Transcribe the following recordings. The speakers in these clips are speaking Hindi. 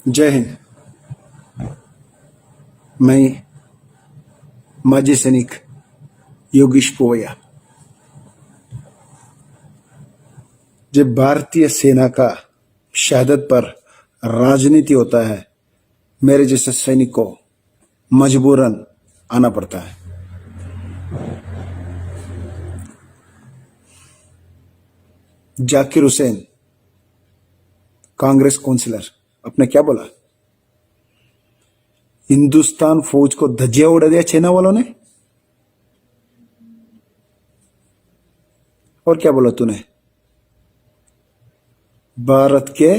जय हिंद। मैं माजी सैनिक योगेश पोवैया। जब भारतीय सेना का शहादत पर राजनीति होता है, मेरे जैसे सैनिक को मजबूरन आना पड़ता है। जाकिर हुसैन, कांग्रेस काउंसिलर, आपने क्या बोला? हिंदुस्तान फौज को धज्जियां उड़ा दिया चाइना वालों ने। और क्या बोला तूने? भारत के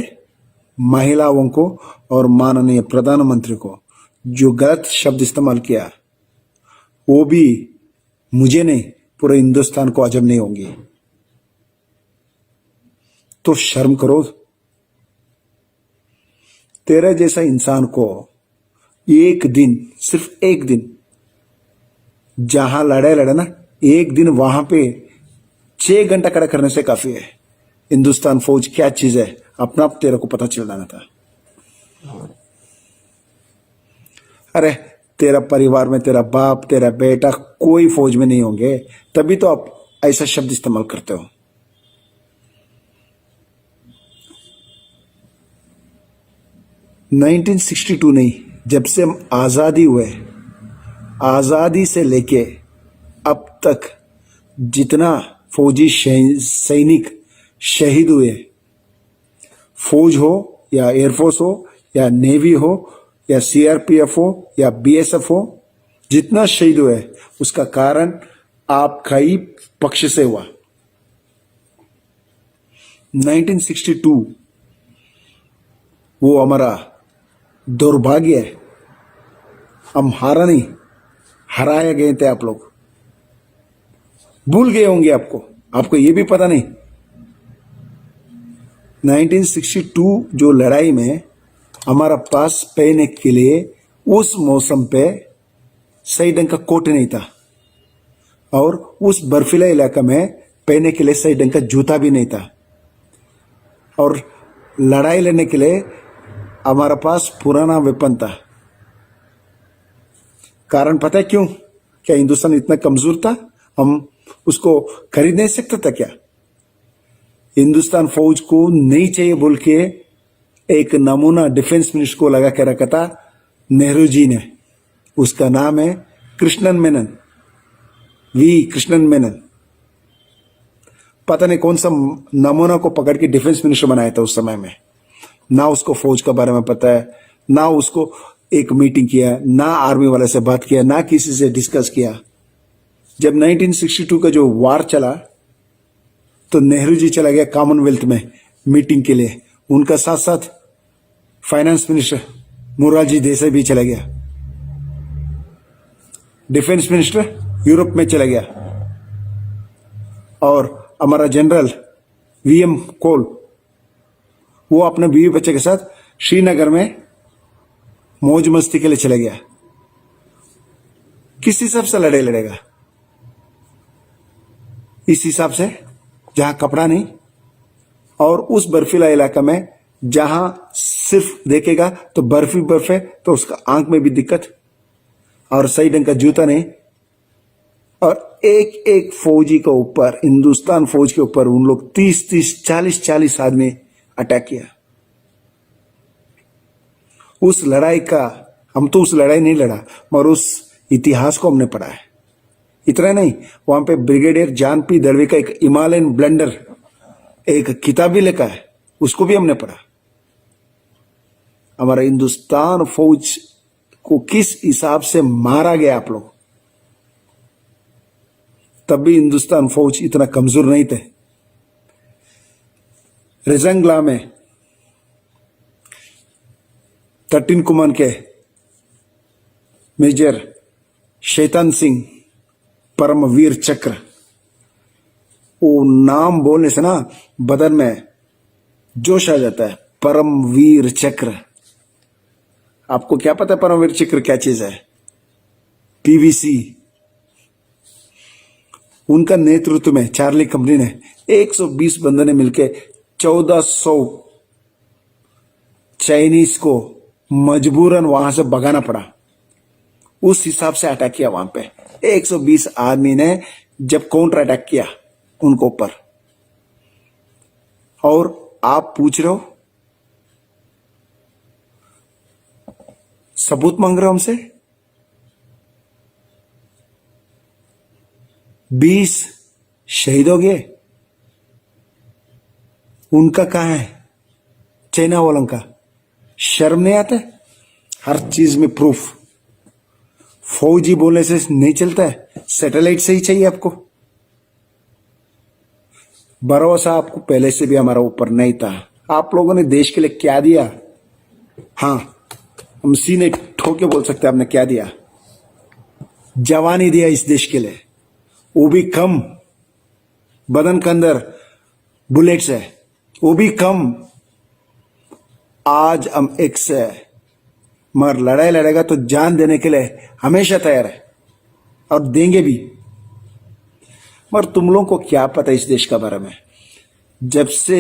महिलाओं को और माननीय प्रधानमंत्री को जो गलत शब्द इस्तेमाल किया, वो भी मुझे नहीं, पूरे हिंदुस्तान को हजम नहीं होंगी। तो शर्म करो। तेरे जैसा इंसान को एक दिन, सिर्फ एक दिन, जहां लड़े ना, एक दिन वहां पे 6 घंटा खड़ा करने से काफी है। हिंदुस्तान फौज क्या चीज है, अपना आप तेरे को पता चल जाना था। अरे तेरा परिवार में तेरा बाप, तेरा बेटा कोई फौज में नहीं होंगे, तभी तो आप ऐसा शब्द इस्तेमाल करते हो। नाइनटीन 62 नहीं, जब से हम आजादी हुए, आजादी से लेके अब तक जितना फौजी सैनिक शहीद हुए, फौज हो या एयरफोर्स हो या नेवी हो या सीआरपीएफ हो या बीएसएफ हो, जितना शहीद हुए उसका कारण आपका ही पक्ष से हुआ। 1962 वो हमारा दुर्भाग्य है। हम हारा नहीं, हराए गए थे। आप लोग भूल गए होंगे, आपको ये भी पता नहीं। 1962 जो लड़ाई में हमारा पास पहनने के लिए उस मौसम पे सही ढंग का कोट नहीं था, और उस बर्फीला इलाका में पहनने के लिए सही ढंग का जूता भी नहीं था, और लड़ाई लड़ने के लिए हमारा पास पुराना वेपन था। कारण पता है क्यों? क्या हिंदुस्तान इतना कमजोर था? हम उसको खरीद नहीं सकता था क्या? हिंदुस्तान फौज को नहीं चाहिए बोल के एक नमूना डिफेंस मिनिस्टर को लगा के रखा था नेहरू जी ने। उसका नाम है कृष्णन मेनन, वी कृष्णन मेनन। पता नहीं कौन सा नमूना को पकड़ के डिफेंस मिनिस्टर बनाया था उस समय में। ना उसको फौज के बारे में पता है, ना उसको एक मीटिंग किया, ना आर्मी वाले से बात किया, ना किसी से डिस्कस किया। जब 1962 का जो वार चला तो नेहरू जी चला गया कॉमनवेल्थ में मीटिंग के लिए। उनका साथ साथ फाइनेंस मिनिस्टर मोरारजी देसाई भी चला गया। डिफेंस मिनिस्टर यूरोप में चला गया, और हमारा जनरल वीएम कोल वो अपने बीवी बच्चे के साथ श्रीनगर में मौज मस्ती के लिए चला गया। किस हिसाब से लड़ाई लड़ेगा? इस हिसाब से जहां कपड़ा नहीं, और उस बर्फीला इलाका में जहां सिर्फ देखेगा तो बर्फी बर्फ है, तो उसका आंख में भी दिक्कत, और सही ढंग का जूता नहीं, और एक एक फौजी के ऊपर, हिंदुस्तान फौज के ऊपर उन लोग 30-30, 40-40 आदमी अटैक किया। उस लड़ाई का, हम तो उस लड़ाई नहीं लड़ा, मगर उस इतिहास को हमने पढ़ा है। इतना नहीं, वहां पे ब्रिगेडियर जान पी दड़वी का एक हिमालयन ब्लेंडर एक किताब भी लिखा है, उसको भी हमने पढ़ा। हमारा हिंदुस्तान फौज को किस हिसाब से मारा गया आप लोग, तब भी हिंदुस्तान फौज इतना कमजोर नहीं थे। रेजंगला में 13 कुमान के मेजर शैतान सिंह परमवीर चक्र, वो नाम बोलने से ना बदन में जोश आ जाता है। परमवीर चक्र, आपको क्या पता है परमवीर चक्र क्या चीज है? पीवीसी। उनका नेतृत्व में चार्ली कंपनी ने 120 बंदे ने मिलकर 1400 चाइनीज को मजबूरन वहां से भगाना पड़ा। उस हिसाब से अटैक किया वहां पे 120 आदमी ने जब काउंटर अटैक किया उनको ऊपर। और आप पूछ रहे हो, सबूत मांग रहे हो हमसे। 20 शहीद हो गए, उनका कहां है? चाइना वालों का शर्म नहीं आता? हर चीज में प्रूफ। फौजी बोलने से नहीं चलता है, सैटेलाइट से ही चाहिए आपको। भरोसा आपको पहले से भी हमारा ऊपर नहीं था। आप लोगों ने देश के लिए क्या दिया? हाँ, हम सीने ठोके बोल सकते हैं आपने क्या दिया। जवानी दिया इस देश के लिए, वो भी कम। बदन के अंदर बुलेट्स है, वो भी कम। आज हम एक से मगर लड़ाई लड़ेगा तो जान देने के लिए हमेशा तैयार है और देंगे भी। मगर तुम लोगों को क्या पता इस देश के बारे में? जब से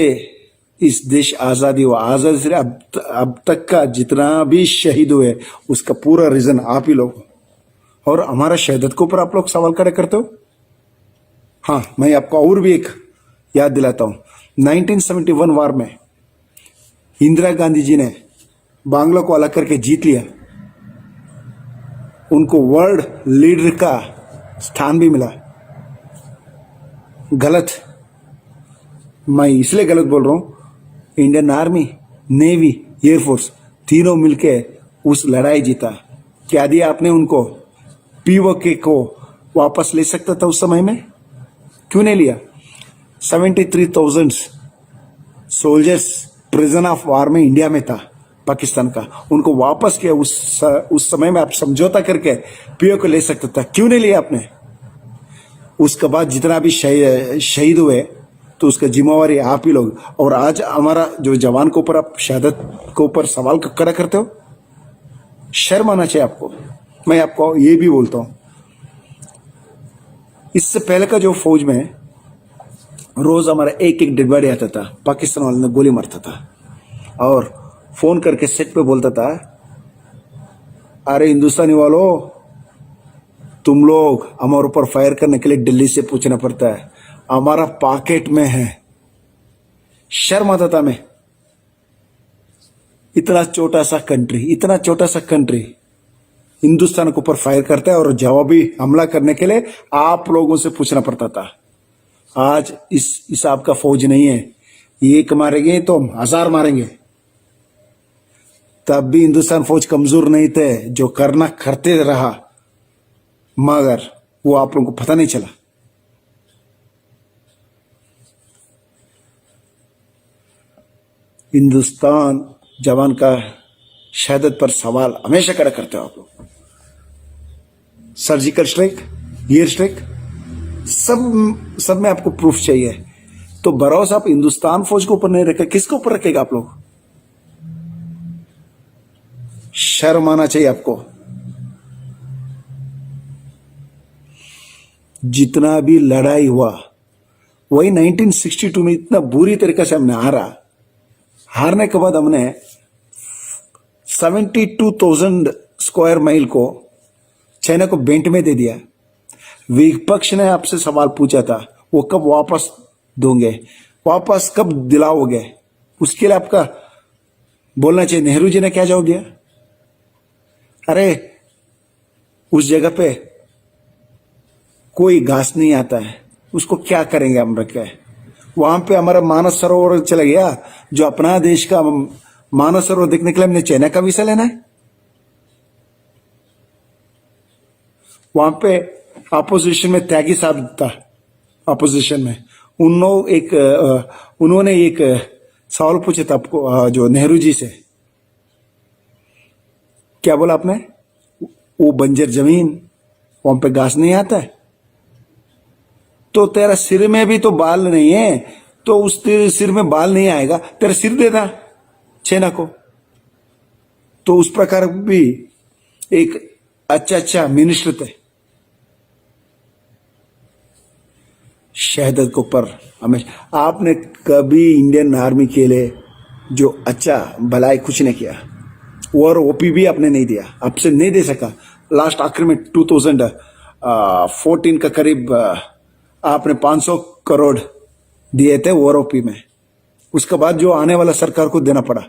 इस देश आजादी हुआ, आजादी से अब तक का जितना भी शहीद हुए उसका पूरा रीजन आप ही लोग हो। और हमारा शहादत के ऊपर आप लोग सवाल खड़े करते हो। हाँ, मैं आपको और भी एक याद दिलाता हूं। 1971 वार में इंदिरा गांधी जी ने बांग्ला को अलग करके जीत लिया। उनको वर्ल्ड लीडर का स्थान भी मिला। गलत, मैं इसलिए गलत बोल रहा हूं। इंडियन आर्मी, नेवी, एयरफोर्स तीनों मिलके उस लड़ाई जीता। क्या दिया आपने उनको? पीओके को वापस ले सकता था उस समय में, क्यों नहीं लिया? 73,000 सोल्जर्स प्रिजन ऑफ वार में इंडिया में था पाकिस्तान का, उनको वापस किया। उस समय में आप समझौता करके पीओके को ले सकता था, क्यों नहीं लिया आपने? उसके बाद जितना भी शहीद हुए तो उसका जिम्मेवारी आप ही लोग। और आज हमारा जो जवान के ऊपर आप शहादत के ऊपर सवाल खड़ा करते हो, शर्म आना चाहिए आपको। मैं आपको ये भी बोलता हूं, इससे पहले का जो फौज में रोज हमारा एक एक डेड बॉडी आता था, पाकिस्तान वाले ने गोली मारता था और फोन करके सेट पे बोलता था, अरे हिंदुस्तानी वालों, तुम लोग हमारे ऊपर फायर करने के लिए दिल्ली से पूछना पड़ता है, हमारा पॉकेट में है। शर्म आता था मैं। इतना छोटा सा कंट्री हिंदुस्तान के ऊपर फायर करता है और जवाबी हमला करने के लिए आप लोगों से पूछना पड़ता था। आज इस हिसाब का फौज नहीं है। एक मारेंगे तो हम 1000 मारेंगे। तब भी हिंदुस्तान फौज कमजोर नहीं थे, जो करना करते रहा, मगर वो आप लोगों को पता नहीं चला। हिंदुस्तान जवान का शहादत पर सवाल हमेशा खड़ा करते हो आप लोग। सर्जिकल स्ट्राइक, एयर स्ट्राइक, सब में आपको प्रूफ चाहिए। तो भरोसा आप हिंदुस्तान फौज के ऊपर नहीं रखे, किसके ऊपर रखेगा आप लोग? शर्म आना चाहिए आपको। जितना भी लड़ाई हुआ वही 1962 में इतना बुरी तरीके से हमने हारने के बाद हमने 72,000 स्क्वायर माइल को चाइना को बेंट में दे दिया। विपक्ष ने आपसे सवाल पूछा था, वो कब वापस दोगे, वापस कब दिलाओगे? उसके लिए आपका बोलना चाहिए। नेहरू जी ने क्या जवाब दिया? अरे उस जगह पे कोई घास नहीं आता है, उसको क्या करेंगे हम रखे? वहां पे हमारा मानस सरोवर चला गया, जो अपना देश का मानस सरोवर देखने के लिए हमने चाइना का वीसा लेना है? वहां पे अपोजिशन में त्यागी साहब था, अपोजिशन में उन्होंने एक सवाल पूछा था आपको, जो नेहरू जी से। क्या बोला आपने? वो बंजर जमीन, वहां पे घास नहीं आता है। तो तेरा सिर में भी तो बाल नहीं है, तो उस सिर में बाल नहीं आएगा, तेरा सिर देना चाइना को। तो उस प्रकार भी एक अच्छा मिनिस्टर थे। शहादत के ऊपर हमेशा आपने कभी इंडियन आर्मी के लिए जो अच्छा भलाई कुछ नहीं किया। और ओपी भी आपने नहीं दिया, आपसे नहीं दे सका। लास्ट आखिर में 2014 का करीब आपने 500 करोड़ दिए थे ओपी में। उसके बाद जो आने वाला सरकार को देना पड़ा।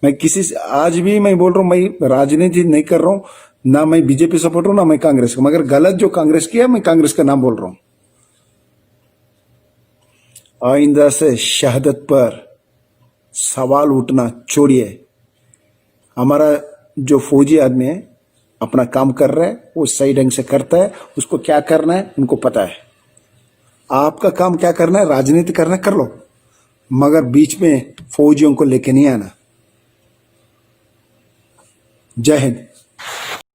मैं किसी से आज भी मैं बोल रहा हूं, मैं राजनीति नहीं कर रहा हूं, ना मैं बीजेपी सपोर्ट हूं ना मैं कांग्रेस का, मगर गलत जो कांग्रेस किया मैं कांग्रेस का नाम बोल रहा हूं। आइंदा से शहादत पर सवाल उठना छोड़िए। हमारा जो फौजी आदमी है अपना काम कर रहा है, वो सही ढंग से करता है, उसको क्या करना है उनको पता है। आपका काम क्या करना है, राजनीति करना कर लो, मगर बीच में फौजियों को लेके नहीं आना। जय हिंद।